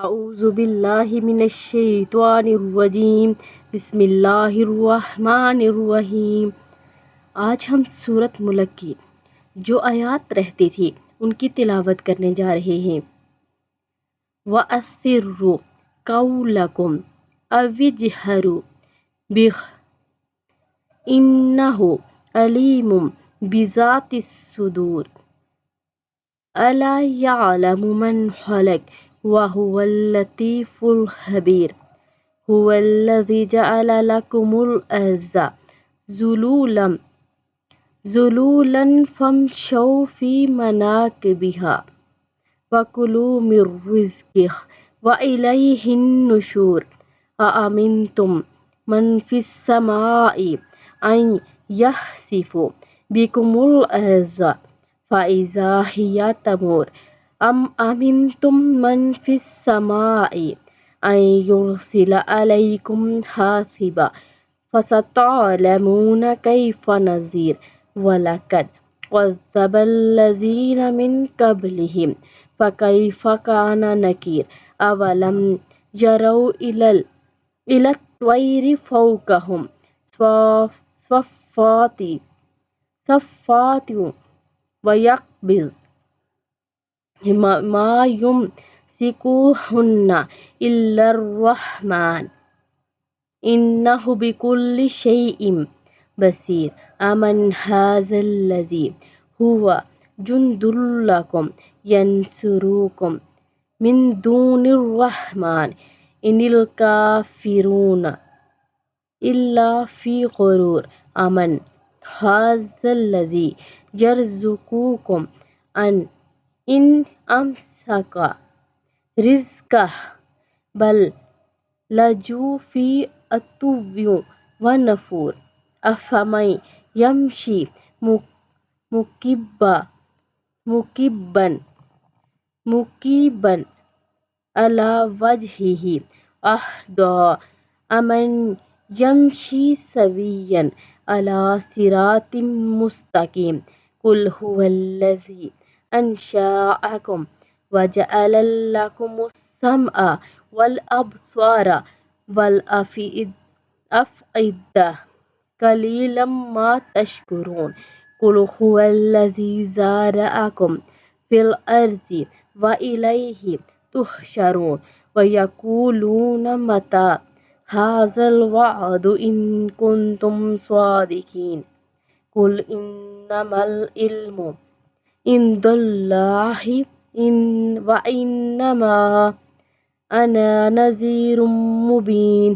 اعوذ باللہ من الشیطان الرجیم، بسم اللہ الرحمن الرحیم۔ آج ہم سورۃ ملک کی جو آیات رہتی تھی ان کی تلاوت کرنے جا رہے ہیں۔ وَأَسِرُّوا قَوْلَكُمْ أَوِ اجْهَرُوا بِهِ إِنَّهُ عَلِيمٌ بِذَاتِ الصُّدُورِ أَلَا يَعْلَمُ مَنْ خَلَقَ وَهُوَ اللَّطِيفُ الْخَبِيرُ هُوَ الَّذِي جَعَلَ لَكُمُ الْأَرْضَ ذُلُولًا فَامْشُوا فِي مَنَاكِبِهَا وَكُلُوا مِن رِّزْقِهِ وَإِلَيْهِ النُّشُورُ أَأَمِنتُم مَّن فِي السَّمَاءِ أَن يَخْسِفَ بِكُمُ الْأَرْضَ فَإِذَا هِيَ تَمُورُ أَمْ أَمِنتُم مَّن فِي السَّمَاءِ أَن يُرْسِلَ عَلَيْكُمْ حَاصِبًا فَسَتَعْلَمُونَ كَيْفَ نَذِيرِ وَلَقَدْ كَذَّبَ الَّذِينَ مِن قَبْلِهِمْ فَكَيْفَ كَانَ نَكِيرِ أَوَلَمْ يَرَوْا إِلَى الطَّيْرِ فَوْقَهُمْ صَافَّاتٍ وَيَقْبِضْنَ مَا يُمْسِكُهُنَّ إِلَّا الرَّحْمَنُ إِنَّهُ بِكُلِّ شَيْءٍ بَصِيرٌ أَمَنْ هَٰذَا الَّذِي هُوَ جُندٌ لَّكُمْ يَنصُرُكُم مِّن دُونِ الرَّحْمَنِ إِنِ الْكَافِرُونَ إِلَّا فِي غُرُورٍ أَمَنْ هَٰذَا الَّذِي يَرْزُقُكُمْ إِنْ أَمْسَكَ رِزْقَهُ بَل لَجُّوا فِي عُتُوٍّ وَنُفُورٍ أَفَمَن يَمْشِي مُكِبًّا عَلَى وَجْهِهِ أَهْدَىٰ أَمَّن يَمْشِي سَوِيًّا عَلَى صِرَاطٍ مُّسْتَقِيمٍ قُلْ هُوَ الَّذِي أَنشَأَكُمْ وَجَعَلَ لَكُمُ السَّمْعَ وَالْأَبْصَارَ وَالْأَفْئِدَةَ قَلِيلًا مَا تَشْكُرُونَ قُلْ هُوَ الَّذِي ذَرَأَكُمْ فِي الْأَرْضِ وَإِلَيْهِ تُحْشَرُونَ وَيَقُولُونَ مَتَىٰ هَٰذَا الْوَعْدُ إِن كُنتُمْ صَادِقِينَ قُلْ إِنَّمَا الْعِلْمُ عِندَ اللَّهِ وَإِنَّمَا أَنَا نَذِيرٌ مُّبِينٌ